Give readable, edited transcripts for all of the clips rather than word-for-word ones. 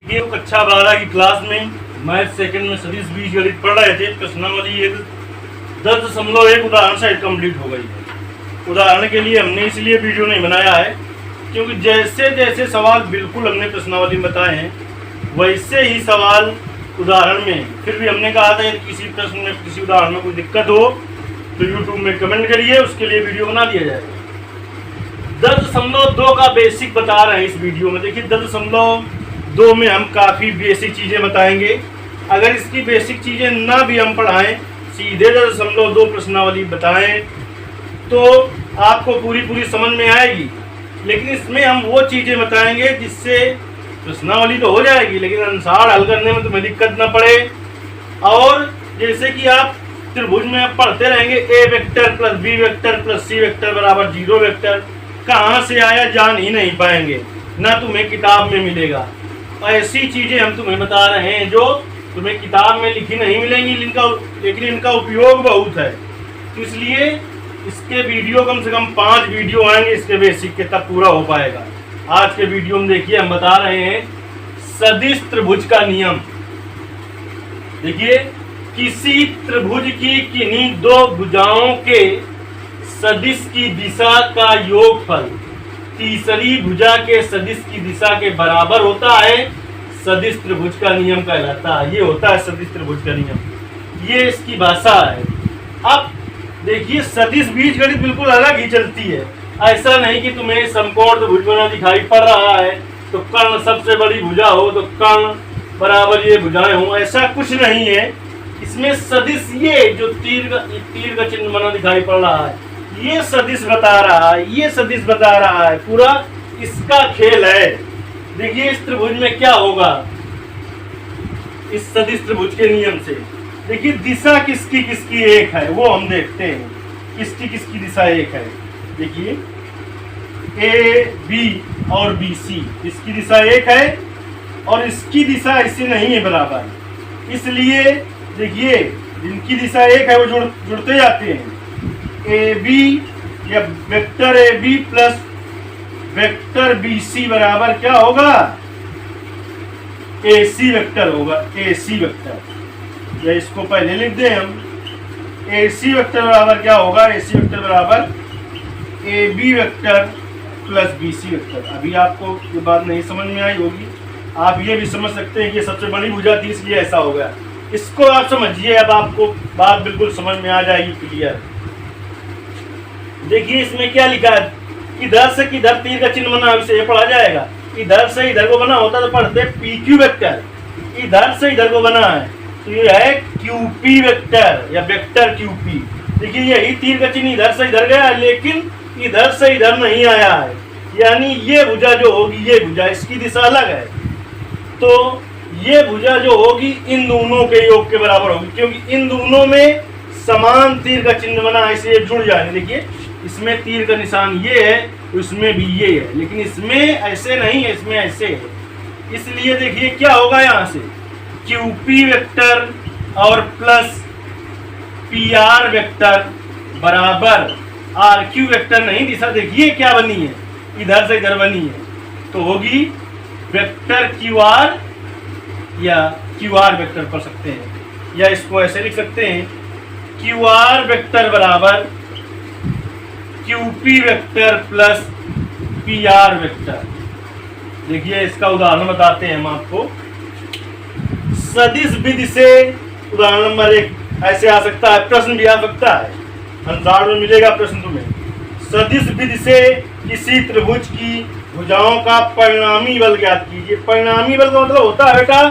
ये कक्षा 12 की क्लास में मैथ सेकंड में सदिश बीजगणित पढ़ रहे थे। प्रश्नावली 10.1 उदाहरण से कंप्लीट हो गई है। उदाहरण के लिए हमने इसलिए वीडियो नहीं बनाया है क्योंकि जैसे जैसे सवाल बिल्कुल हमने प्रश्नावली में बताए हैं वैसे ही सवाल उदाहरण में। फिर भी हमने कहा था कि किसी प्रश्न में किसी उदाहरण में कोई दिक्कत हो तो यूट्यूब में कमेंट करिए, उसके लिए वीडियो बना दिया जाएगा। 10.2 का बेसिक बता रहे हैं इस वीडियो में। देखिए 10.2 में हम काफ़ी बेसिक चीज़ें बताएंगे। अगर इसकी बेसिक चीज़ें ना भी हम पढ़ाएं, सीधे 10.2 प्रश्नावली बताएं तो आपको पूरी समझ में आएगी। लेकिन इसमें हम वो चीज़ें बताएंगे जिससे प्रश्नावली तो हो जाएगी लेकिन अनुसार हल करने में तुम्हें दिक्कत ना पड़े। और जैसे कि आप त्रिभुज में आप पढ़ते रहेंगे a vector plus b vector plus c vector बराबर 0 वेक्टर कहाँ से आया जान ही नहीं पाएंगे, ना तुम्हें किताब में मिलेगा। ऐसी चीज़ें हम तुम्हें बता रहे हैं जो तुम्हें किताब में लिखी नहीं मिलेंगी, लेकिन इनका उपयोग बहुत है। तो इसलिए इसके वीडियो कम से कम 5 वीडियो आएंगे इसके बेसिक के, तब पूरा हो पाएगा। आज के वीडियो में देखिए हम बता रहे हैं सदिश त्रिभुज का नियम। देखिए किसी त्रिभुज की किन्हीं 2 भुजाओं के सदिश की दिशा का योगफल तीसरी भुजा के सदिश की दिशा के बराबर होता है, सदिश त्रिभुज का नियम कहलाता है। ये होता है सदिश त्रिभुज का नियम, ये इसकी भाषा है। अब देखिए सदिश बीजगणित बिल्कुल अलग ही चलती है। ऐसा नहीं कि तुम्हें समकोण त्रिभुज बना दिखाई पड़ रहा है तो कर्ण सबसे बड़ी भुजा हो तो कर्ण बराबर ये भुजाएं हो, ऐसा कुछ नहीं है। इसमें सदिश ये जो तीर का चिन्ह बना दिखाई पड़ रहा है ये सदिश बता रहा है, ये सदिश बता रहा है, पूरा इसका खेल है। देखिए इस त्रिभुज में क्या होगा इस सदिश त्रिभुज के नियम से। देखिए दिशा किसकी किसकी एक है वो हम देखते हैं, किसकी किसकी दिशा एक है। देखिए ए बी और बी सी इसकी दिशा एक है और इसकी दिशा इससे नहीं है बराबर, इसलिए देखिए जिनकी दिशा एक है वो जुड़ते जाते हैं। ए बी या vector A B plus vector B C बराबर क्या होगा, ए सी वेक्टर होगा, ए सी वेक्टर। या इसको पहले लिख दें हम, ए सी वेक्टर बराबर क्या होगा, ए सी वेक्टर बराबर A B vector plus B C vector. अभी आपको ये बात नहीं समझ में आई होगी, आप ये भी समझ सकते हैं कि सबसे बड़ी भुजा थी इसलिए ऐसा हो गया। इसको आप समझिए, अब आपको बात बिल्कुल समझ में आ जाएगी क्लियर। देखिए इसमें क्या लिखा है, इधर से किधर तीर का चिन्ह बना है उसे ये पढ़ा जाएगा। इधर से इधर को बना होता तो पढ़ते पी क्यू वेक्टर, इधर से इधर को बना है तो ये है क्यूपी वेक्टर या वेक्टर क्यूपी। देखिए यही तीर का चिन्ह इधर से इधर गया लेकिन इधर से इधर नहीं आया है, यानी ये भुजा जो होगी ये भुजा इसकी दिशा अलग है तो ये भुजा जो होगी इन दोनों के योग के बराबर होगी, क्योंकि इन दोनों में समान तीर का चिन्ह बना है इसलिए जुड़ जाएंगे। देखिए इसमें तीर का निशान ये है उसमें भी ये है, लेकिन इसमें ऐसे नहीं है, इसमें ऐसे है। इसलिए देखिए क्या होगा यहाँ से क्यूपी वेक्टर और प्लस पी आर वेक्टर बराबर आर क्यू वेक्टर नहीं, दिशा देखिए क्या बनी है इधर से इधर बनी है तो होगी वेक्टर क्यू आर या क्यू आर वेक्टर पढ़ सकते हैं, या इसको ऐसे लिख सकते हैं क्यू आर वेक्टर बराबर QP vector plus P R vector. देखिए इसका उदाहरण बताते हैं हम आपको। सदिश विधि से उदाहरण नंबर 1 ऐसे आ सकता है, प्रश्न भी आ सकता है, अंसार में मिलेगा प्रश्न तुम्हें। सदिश विधि से किसी त्रिभुज की भुजाओं का परिणामी बल ज्ञात कीजिए। परिणामी बल का मतलब होता है बेटा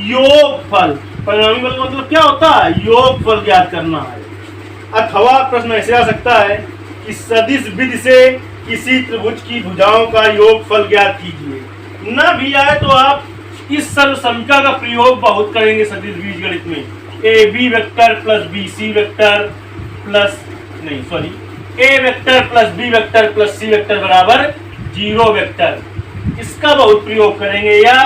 योगफल। परिणामी बल का मतलब क्या होता है, योगफल ज्ञात करना है। अथवा प्रश्न ऐसे आ सकता है कि सदिश विधि से किसी त्रिभुज की भुजाओं का योगफल ज्ञात कीजिए। न भी आए तो आप इस सर्वसमिका का प्रयोग बहुत करेंगे सदिश बीजगणित में। A B vector plus B C vector plus नहीं sorry a vector plus b vector plus c vector बराबर 0 वेक्टर, इसका बहुत प्रयोग करेंगे। या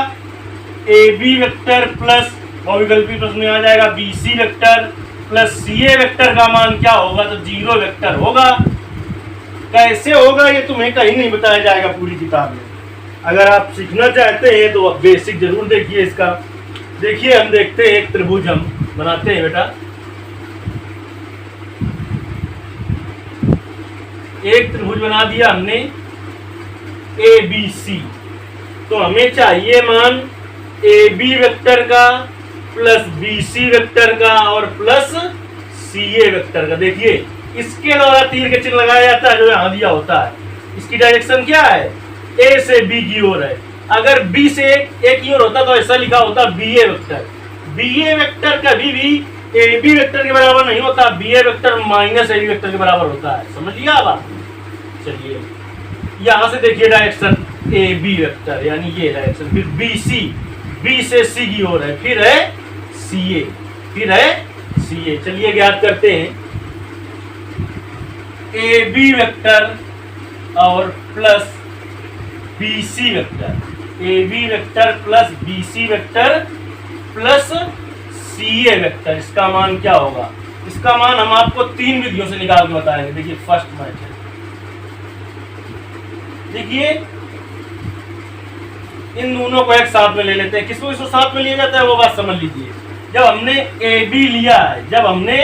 ए बी वेक्टर प्लस बहुविकल्पी प्रश्न में आ जाएगा बी सी वेक्टर प्लस सी ए वेक्टर का मान क्या होगा तो 0 वेक्टर होगा। कैसे होगा ये तुम्हें कहीं नहीं बताया जाएगा पूरी किताब में। अगर आप सीखना चाहते हैं तो आप बेसिक जरूर देखिए इसका। देखिए हम देखते हैं, एक त्रिभुज हम बनाते हैं बेटा। एक त्रिभुज बना दिया हमने ए बी सी। तो हमें चाहिए मान ए बी वेक्टर का प्लस बी सी वेक्टर का और प्लस सी ए वेक्टर का। देखिए इसके द्वारा तीर का चिन्ह लगाया जाता है जो यहां दिया होता है। इसकी डायरेक्शन क्या है? ए से बी की ओर है। अगर बी से ए की ओर होता तो ऐसा लिखा होता B A vector. B A vector कभी भी ए बी वेक्टर के बराबर नहीं होता। B A vector minus A B vector के बराबर होता है। समझ लिया आप? चलिए यहां से देखिए डायरेक्शन ए बी वेक्टर, यानी ये डायरेक्शन। फिर बी सी, बी से सी की ओर है, फिर है सी ए, फिर है सी ए। चलिए ज्ञात करते हैं ए बी वेक्टर और plus B C vector. A B vector plus B C vector plus C A vector. इसका मान क्या होगा? इसका मान हम आपको 3 विधियों से निकाल के बताएंगे। देखिए फर्स्ट मैच है, देखिए इन दोनों को एक साथ में ले लेते हैं। किसको किसको साथ में लिया जाता है वो बात समझ लीजिए। जब हमने ए बी लिया है, जब हमने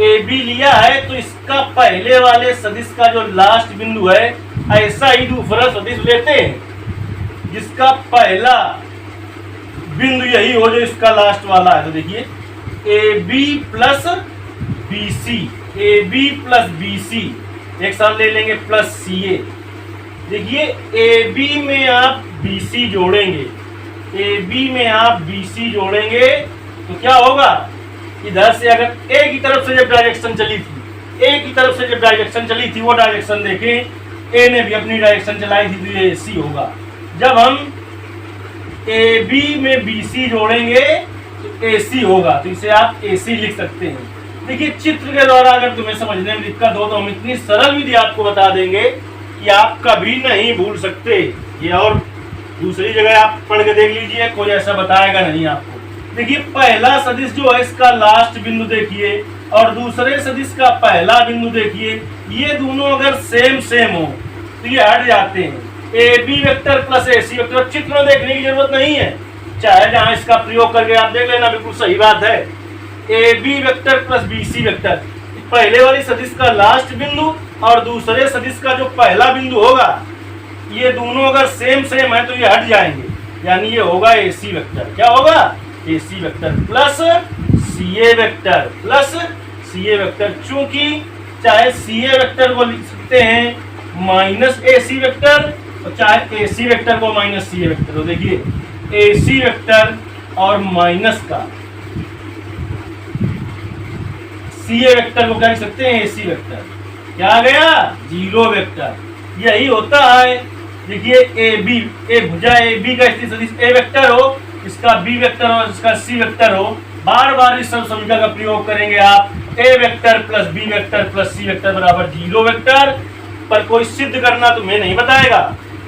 ए बी लिया है तो इसका पहले वाले सदिश का जो लास्ट बिंदु है, ऐसा ही दूसरा सदिश लेते हैं जिसका पहला बिंदु यही हो जो इसका लास्ट वाला है। तो देखिए ए B plus B C, A B plus B C एक साथ ले लेंगे प्लस सी ए। देखिए ए बी में आप बी सी जोड़ेंगे, ए बी में आप बी सी जोड़ेंगे तो क्या होगा? इधर से अगर ए की तरफ से जब डायरेक्शन चली थी, ए की तरफ से जब डायरेक्शन चली थी वो डायरेक्शन देखें, ए ने भी अपनी डायरेक्शन चलाई थी तो ये सी होगा। जब हम ए बी में बी सी जोड़ेंगे तो ए सी होगा। तो इसे आप ए सी लिख सकते हैं। देखिए चित्र के द्वारा अगर तुम्हें समझने में दिक्कत हो तो हम इतनी सरल विधि आपको बता देंगे कि आप कभी नहीं भूल सकते। ये और दूसरी जगह आप पढ़ के देख लीजिए, कोई ऐसा बताएगा नहीं आपको। देखिए पहला सदिश जो है इसका लास्ट बिंदु देखिए और दूसरे सदिश का पहला बिंदु देखिए, ये दोनों अगर सेम सेम हो तो ये हट जाते हैं। A B vector plus A C vector चित्र में देखने की जरूरत नहीं है, चाहे जहां इसका प्रयोग करके आप देख लेना, बिल्कुल सही बात है। A B vector plus B C vector, पहले वाली सदिश का लास्ट बिंदु और दूसरे सदिश का जो पहला बिंदु होगा, ये दोनों अगर सेम सेम है तो ये हट जाएंगे, यानी ये होगा ए सी वेक्टर। क्या होगा? ए सी वेक्टर प्लस सी ए वेक्टर प्लस सी ए वेक्टर। चूंकि चाहे सी ए वेक्टर को लिख सकते हैं माइनस ए सी वेक्टर और चाहे ए सी वेक्टर को माइनस सी ए वेक्टर। तो देखिए ए सी वेक्टर और माइनस का सी ए वेक्टर को क्या लिख सकते हैं? ए सी वेक्टर। क्या आ गया? Zero vector. यही होता है। देखिए ए बी, ए भुजा ए बी का स्थिर सदिश ए वेक्टर हो, इसका बी वेक्टर हो, इसका सी वेक्टर हो, बार बार इस सब समीकरण का प्रयोग करेंगे आप। A vector plus b vector plus c vector बराबर जीरो वेक्टर। पर कोई सिद्ध करना तुम्हें नहीं बताएगा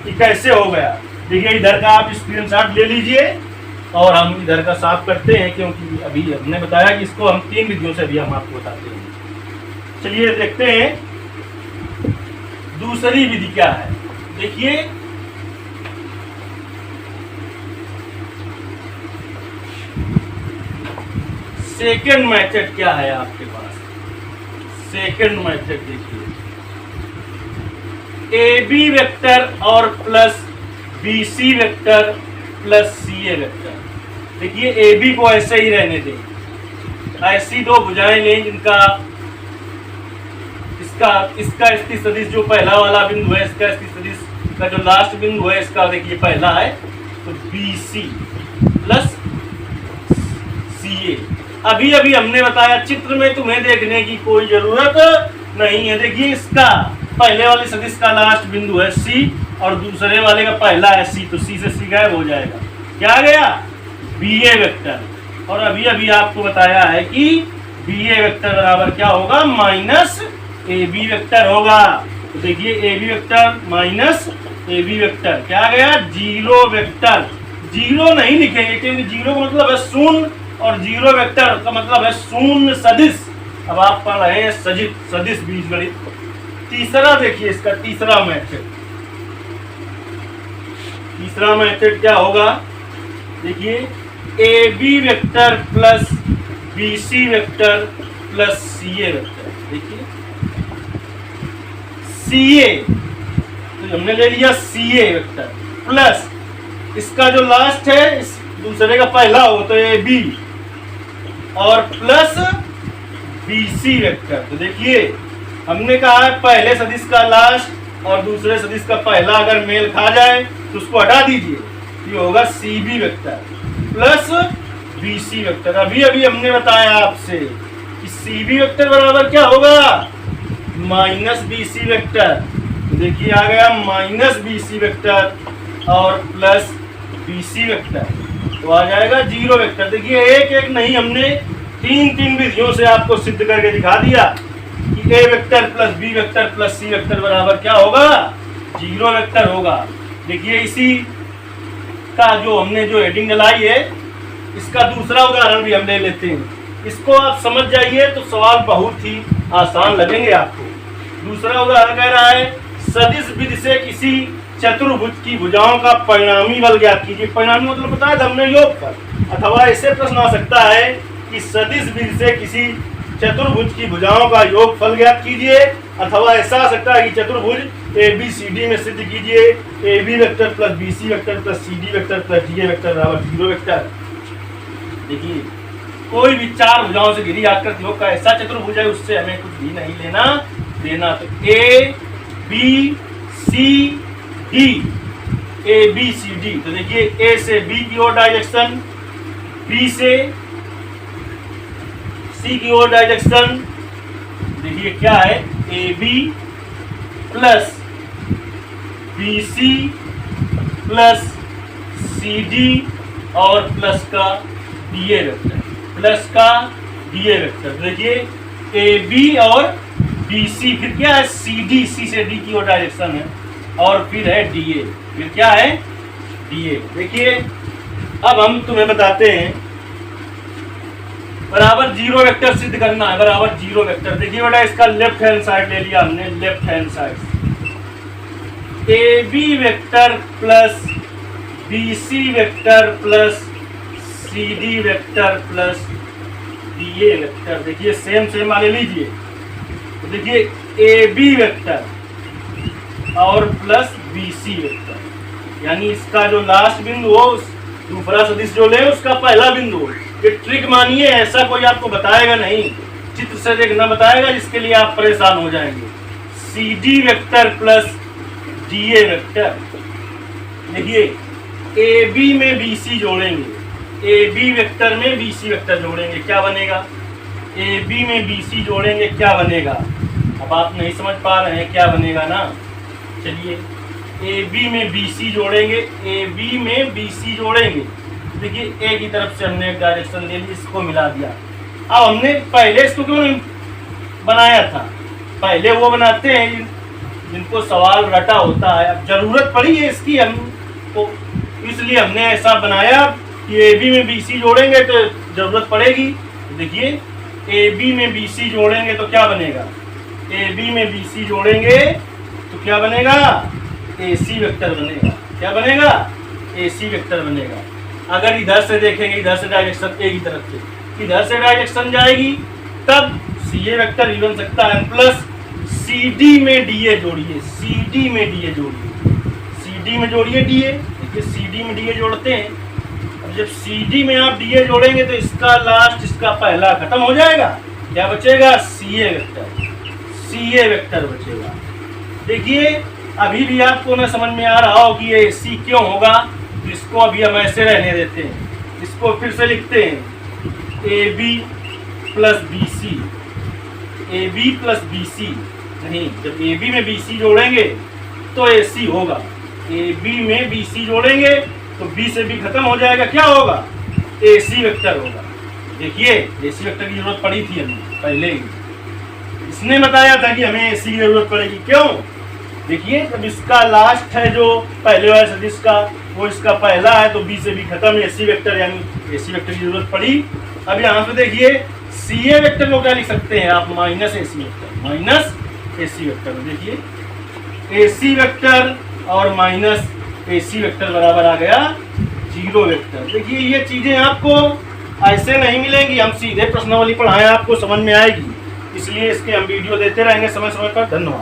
कि कैसे हो गया। देखिए इधर का आप स्क्रीनशॉट ले लीजिए और हम इधर का साफ करते हैं, क्योंकि अभी हमने बताया कि इसको हम 3 विधियों से भी हम आपको बताते हैं। चलिए देखते हैं दूसरी विधि क्या है। देखिए सेकंड मेथड क्या है आपके पास? सेकंड मेथड देखिए ए बी वेक्टर और plus B C vector plus सी ए वेक्टर। देखिए ए बी को ऐसे ही रहने दें, ऐसी दो भुजाएं लें जिनका इसका स्थिर सदिश जो पहला वाला बिंदु है, इसका स्थिर सदिश का जो लास्ट बिंदु है, इसका देखिए पहला है तो बी सी प्लस सी ए। अभी अभी हमने बताया चित्र में तुम्हें देखने की कोई जरूरत नहीं है। देखिए इसका पहले वाले सदिश का लास्ट बिंदु है सी और दूसरे वाले का पहला है सी, तो सी से सी गायब हो जाएगा। क्या आ गया? B A vector. और अभी अभी आपको बताया है कि बी ए वेक्टर बराबर क्या होगा? माइनस ए बी वेक्टर होगा। तो देखिए A B vector minus A B vector क्या आ गया? Zero vector. जीरो नहीं लिखेंगे क्योंकि जीरो का मतलब है शून्य और जीरो वेक्टर का मतलब है शून्य सदिश। अब आप पढ़ रहे हैं सदिश बीजगणित। तीसरा देखिए इसका तीसरा मेथड, तीसरा मेथड क्या होगा, देखिए A B vector plus B C vector plus C A vector. देखिए सी ए तो हमने ले लिया सी ए वेक्टर प्लस इसका जो लास्ट है इस दूसरे का पहला हो तो ए बी और प्लस बी सी वेक्टर। तो देखिए हमने कहा है पहले सदिश का लास्ट और दूसरे सदिश का पहला अगर मेल खा जाए तो उसको हटा दीजिए, ये होगा C B vector plus B C vector. अभी अभी हमने बताया आपसे कि सी बी वेक्टर बराबर क्या होगा, माइनस बी सी वेक्टर। देखिए आ गया माइनस बी सी वेक्टर और प्लस बी सी वेक्टर, तो आ जाएगा जीरो वेक्टर। देखिए एक एक नहीं, हमने तीन तीन विधियों से आपको सिद्ध करके दिखा दिया कि a vector plus b vector plus c vector बराबर क्या होगा, जीरो वेक्टर होगा। देखिए इसी का जो हमने जो हेडिंग डलाई है इसका दूसरा उदाहरण भी हम ले लेते हैं। इसको आप समझ जाइए तो सवाल बहुत ही आसान लगेंगे आपको। दूसरा उदाहरण कह रहा है सदिश विधि से किसी चतुर्भुज की भुजाओं का परिणामी बल ज्ञात कीजिए। परिणामी मतलब बताया था हमने योगफल। अथवा ऐसे प्रश्न आ सकता है कि सदिश विधि से किसी चतुर्भुज की भुजाओं का योगफल ज्ञात कीजिए। अथवा ऐसा आ सकता है कि चतुर्भुज ए बी सी डी में सिद्ध कीजिए A B vector plus B C vector plus C D vector plus D A vector बराबर जीरो वेक्टर। देखिए कोई भी चार भुजाओं से घिरी आकृति हो का ऐसा चतुर्भुज है, उससे हमें कुछ भी नहीं लेना देना। तो A B C D, A B C D. तो देखिए ए से बी की ओर डायरेक्शन, बी से सी की ओर डायरेक्शन। देखिए क्या है, A B plus B C plus C D और प्लस का डी ए वेक्टर, प्लस का डी ए वेक्टर। देखिए ए बी और बी सी, फिर क्या है सी डी, सी से डी की ओर डायरेक्शन है, और फिर है डी ए, फिर क्या है डी ए। देखिए अब हम तुम्हें बताते हैं बराबर जीरो वेक्टर सिद्ध करना है, बराबर जीरो वेक्टर। देखिए बेटा इसका लेफ्ट हैंड साइड ले लिया हमने, left hand side A B vector plus B C vector plus C D vector plus D A vector. देखिए सेम सेम वाले लीजिए। तो देखिए ए बी वेक्टर और प्लस बी सी वेक्टर, यानी इसका जो लास्ट बिंदु हो दूसरा सदिश जो ले उसका पहला बिंदु हो। ये ट्रिक मानिए, ऐसा कोई आपको बताएगा नहीं, चित्र से देखना बताएगा, जिसके लिए आप परेशान हो जाएंगे। C D vector plus D A vector. देखिए ए बी में बी सी जोड़ेंगे, ए बी वेक्टर में बी सी वेक्टर जोड़ेंगे, क्या बनेगा, ए बी में बी सी जोड़ेंगे क्या बनेगा। अब आप नहीं समझ पा रहे हैं क्या बनेगा ना, चलिए ए बी में बी सी जोड़ेंगे, ए बी में बी सी जोड़ेंगे। देखिए ए की तरफ से हमने एक डायरेक्शन ले ली, इसको मिला दिया। अब हमने पहले इसको क्यों बनाया था, पहले वो बनाते हैं जिनको सवाल रटा होता है। अब जरूरत पड़ी है इसकी हमको, इसलिए हमने ऐसा बनाया कि ए बी में बी सी जोड़ेंगे तो जरूरत पड़ेगी। देखिए ए बी में बी सी जोड़ेंगे तो क्या बनेगा, ए बी में बी सी जोड़ेंगे तो क्या बनेगा, ए सी वेक्टर बनेगा। क्या बनेगा, ए सी वेक्टर बनेगा। अगर इधर से देखेंगे, इधर से डायरेक्शन ए की तरफ से, इधर से डायरेक्शन जाएगी तब सी ए वेक्टर ही बन सकता है। प्लस सी डी में डी ए जोड़िए, सी डी में डी ए जोड़िए, सी डी में जोड़िए डी ए। देखिए सी डी में डी ए जोड़ते हैं, अब जब सी डी में आप डी ए जोड़ेंगे तो इसका लास्ट इसका पहला खत्म हो जाएगा, क्या बचेगा, सी ए वेक्टर, सी ए वेक्टर बचेगा। देखिए अभी भी आपको ना समझ में आ रहा हो कि ये सी क्यों होगा, तो इसको अभी हम ऐसे रहने देते हैं। इसको फिर से लिखते हैं A B plus B C, A B plus B C नहीं, जब ए बी में बी सी जोड़ेंगे तो ए सी होगा, ए बी में बी सी जोड़ेंगे तो बी से बी खत्म हो जाएगा, क्या होगा, ए सी वेक्टर होगा। देखिए ए सी वेक्टर की जरूरत पड़ी थी हमें पहले ही, इसने बताया था कि हमें ए सी की जरूरत पड़ेगी। क्यों, देखिए जब इसका लास्ट है जो पहले वाले सदिश का वो इसका पहला है तो बी से बी खत्म, ए सी वेक्टर यानी ए सी वेक्टर की जरूरत पड़ी। अब यहाँ पे देखिए सी ए वेक्टर को क्या लिख सकते हैं आप, माइनस ए सी वेक्टर, माइनस ए सी वेक्टर। देखिए ए सी वेक्टर और माइनस AC वेक्टर बराबर आ गया 0 वेक्टर। देखिए ये चीजें आपको ऐसे नहीं मिलेंगी, हम सीधे प्रश्नावली पढ़ाएं आपको समझ में आएगी, इसलिए इसके हम वीडियो देते रहेंगे समय समय पर। धन्यवाद।